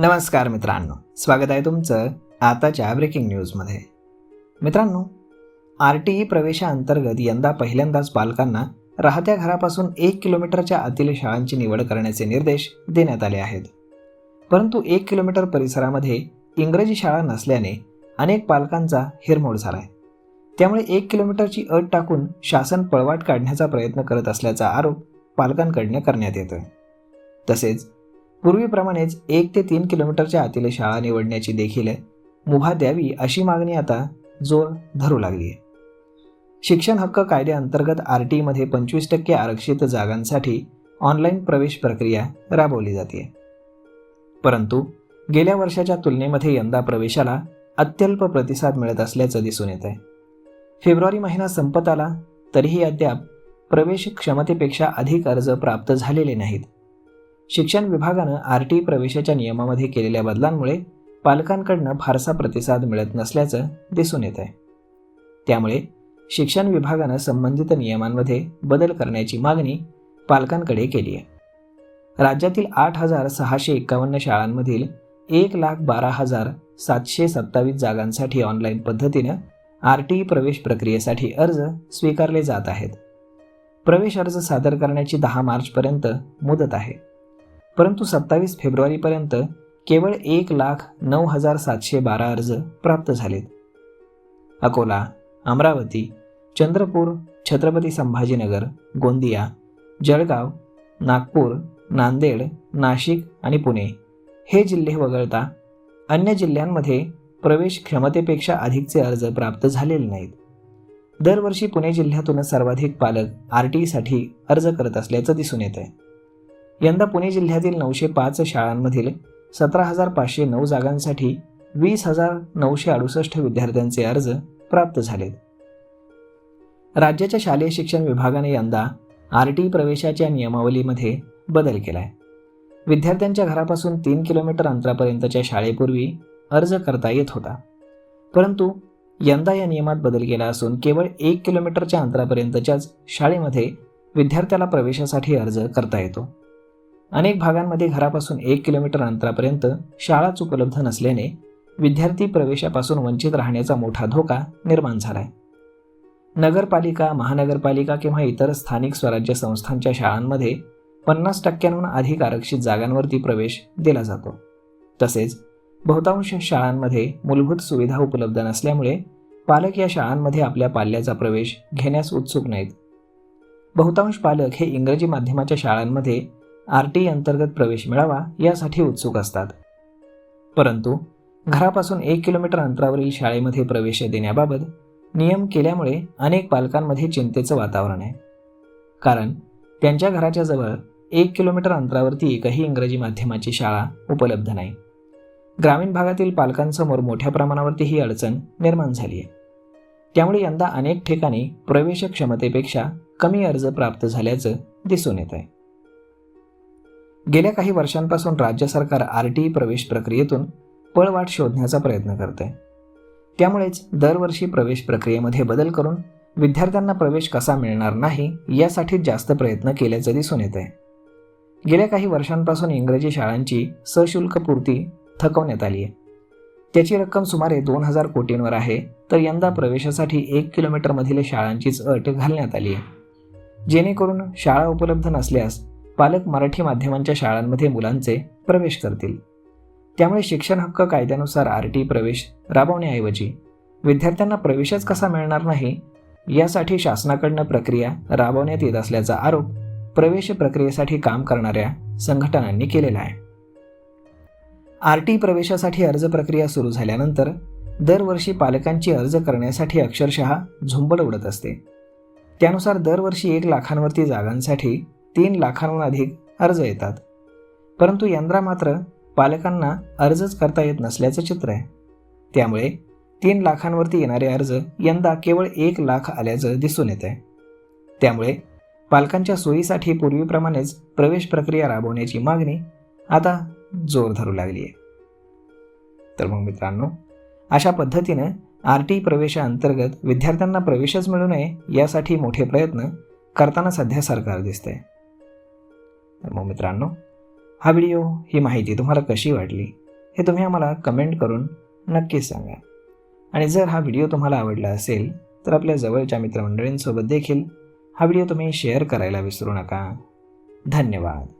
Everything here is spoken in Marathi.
नमस्कार मित्रांनो, स्वागत आहे तुमचं आताच्या ब्रेकिंग न्यूजमध्ये. मित्रांनो, RTE प्रवेशाअंतर्गत यंदा पहिल्यांदाच पालकांना राहत्या घरापासून 1 किलोमीटरच्या आतील शाळांची निवड करण्याचे निर्देश देण्यात आले आहेत. परंतु 1 किलोमीटर परिसरामध्ये इंग्रजी शाळा नसल्याने अनेक पालकांचा हिरमोड झाला आहे. त्यामुळे 1 किलोमीटरची अट टाकून शासन पळवाट काढण्याचा प्रयत्न करत असल्याचा आरोप पालकांकडून करण्यात येतोय. तसेच पूर्वीप्रमाणेच 1 ते 3 किलोमीटरच्या आतील शाळा निवडण्याची देखील मुभा द्यावी अशी मागणी आता जोर धरू लागली आहे. शिक्षण हक्क कायद्याअंतर्गत RTE मध्ये 25% आरक्षित जागांसाठी ऑनलाईन प्रवेश प्रक्रिया राबवली जाते. परंतु गेल्या वर्षाच्या तुलनेमध्ये यंदा प्रवेशाला अत्यल्प प्रतिसाद मिळत असल्याचं दिसून येत आहे. फेब्रुवारी महिना संपत आला तरीही अद्याप प्रवेश क्षमतेपेक्षा अधिक अर्ज प्राप्त झालेले नाहीत. शिक्षण विभागानं RTE प्रवेशाच्या नियमामध्ये केलेल्या बदलांमुळे पालकांकडून फारसा प्रतिसाद मिळत नसल्याचं दिसून येत आहे. त्यामुळे शिक्षण विभागानं संबंधित नियमांमध्ये बदल करण्याची मागणी पालकांकडे केली आहे. राज्यातील 8,651 शाळांमधील 1,12,727 जागांसाठी ऑनलाईन पद्धतीनं RTE प्रवेश प्रक्रियेसाठी अर्ज स्वीकारले जात आहेत. प्रवेश अर्ज सादर करण्याची 10 मार्चपर्यंत मुदत आहे. परंतु 27 फेब्रुवारीपर्यंत केवळ 1,09,712 अर्ज प्राप्त झालेत. अकोला, अमरावती, चंद्रपूर, छत्रपती संभाजीनगर, गोंदिया, जळगाव, नागपूर, नांदेड, नाशिक आणि पुणे हे जिल्हे वगळता अन्य जिल्ह्यांमध्ये प्रवेश क्षमतेपेक्षा अधिकचे अर्ज प्राप्त झालेले नाहीत. दरवर्षी पुणे जिल्ह्यातून सर्वाधिक पालक RTEसाठी अर्ज करत असल्याचं दिसून येत आहे. यंदा पुणे जिल्ह्यातील 905 शाळांमधील 17,509 जागांसाठी 20,968 विद्यार्थ्यांचे अर्ज प्राप्त झालेत. राज्याच्या शालेय शिक्षण विभागाने यंदा RTE प्रवेशाच्या नियमावलीमध्ये बदल केला आहे. विद्यार्थ्यांच्या घरापासून 3 किलोमीटर अंतरापर्यंतच्या शाळेपूर्वी अर्ज करता येत होता. परंतु यंदा या नियमात बदल केला असून केवळ 1 किलोमीटरच्या अंतरापर्यंतच्याच शाळेमध्ये विद्यार्थ्याला प्रवेशासाठी अर्ज करता येतो. अनेक भागांमध्ये घरापासून 1 किलोमीटर अंतरापर्यंत शाळाच उपलब्ध नसल्याने विद्यार्थी प्रवेशापासून वंचित राहण्याचा मोठा धोका निर्माण झाला आहे. नगरपालिका, महानगरपालिका किंवा इतर स्थानिक स्वराज्य संस्थांच्या शाळांमध्ये 50% अधिक आरक्षित जागांवरती प्रवेश दिला जातो. तसेच बहुतांश शाळांमध्ये मूलभूत सुविधा उपलब्ध नसल्यामुळे पालक या शाळांमध्ये आपल्या पाल्याचा प्रवेश घेण्यास उत्सुक नाहीत. बहुतांश पालक हे इंग्रजी माध्यमाच्या शाळांमध्ये RTE अंतर्गत प्रवेश मिळावा यासाठी उत्सुक असतात. परंतु घरापासून 1 किलोमीटर अंतरावरील शाळेमध्ये प्रवेश देण्याबाबत नियम केल्यामुळे अनेक पालकांमध्ये चिंतेचं वातावरण आहे. कारण त्यांच्या घराच्या जवळ 1 किलोमीटर अंतरावरती एकही इंग्रजी माध्यमाची शाळा उपलब्ध नाही. ग्रामीण भागातील पालकांसमोर मोठ्या प्रमाणावरती ही अडचण निर्माण झाली आहे. त्यामुळे यंदा अनेक ठिकाणी प्रवेश क्षमतेपेक्षा कमी अर्ज प्राप्त झाल्याचं दिसून येत आहे. गेल्या काही वर्षांपासून राज्य सरकार RTE प्रवेश प्रक्रियेतून पळवाट शोधण्याचा प्रयत्न करते. त्यामुळेच दरवर्षी प्रवेश प्रक्रियेमध्ये बदल करून विद्यार्थ्यांना प्रवेश कसा मिळणार नाही यासाठी जास्त प्रयत्न केल्याचं दिसून येत आहे. गेल्या काही वर्षांपासून इंग्रजी शाळांची सशुल्क पूर्ती थकवण्यात आली आहे. त्याची रक्कम सुमारे 2,000 कोटींवर आहे. तर यंदा प्रवेशासाठी 1 किलोमीटरमधील शाळांचीच अट घालण्यात आली आहे. जेणेकरून शाळा उपलब्ध नसल्यास पालक मराठी माध्यमांच्या शाळांमध्ये मुलांचे प्रवेश करतील. त्यामुळे शिक्षण हक्क कायद्यानुसार RTE प्रवेश राबवण्याऐवजी विद्यार्थ्यांना प्रवेशच कसा मिळणार नाही यासाठी शासनाकडून प्रक्रिया राबवण्यात येत असल्याचा आरोप प्रवेश प्रक्रियेसाठी काम करणाऱ्या संघटनांनी केलेला आहे. RTE प्रवेशासाठी अर्ज प्रक्रिया सुरू झाल्यानंतर दरवर्षी पालकांची अर्ज करण्यासाठी अक्षरशः झुंबड उडत असते. त्यानुसार दरवर्षी 1 लाखांवरती जागांसाठी 3 लाखांहून अधिक अर्ज येतात. परंतु यंदा मात्र पालकांना अर्जच करता येत नसल्याचं चित्र आहे. त्यामुळे 3 लाखांवरती येणारे अर्ज यंदा केवळ 1 लाख आल्याचं दिसून येत आहे. त्यामुळे पालकांच्या सोयीसाठी पूर्वीप्रमाणेच प्रवेश प्रक्रिया राबवण्याची मागणी आता जोर धरू लागली आहे. तर मग मित्रांनो, अशा पद्धतीनं RTE प्रवेशाअंतर्गत विद्यार्थ्यांना प्रवेशच मिळू नये यासाठी मोठे प्रयत्न करताना सध्या सरकार दिसतंय. तर मग मित्रांनो, हा व्हिडिओ, ही माहिती तुम्हाला कशी वाटली हे तुम्ही आम्हाला कमेंट करून नक्कीच सांगा. आणि जर हा व्हिडिओ तुम्हाला आवडला असेल तर आपल्या जवळच्या मित्रमंडळींसोबत देखील हा व्हिडिओ तुम्ही शेअर करायला विसरू नका. धन्यवाद.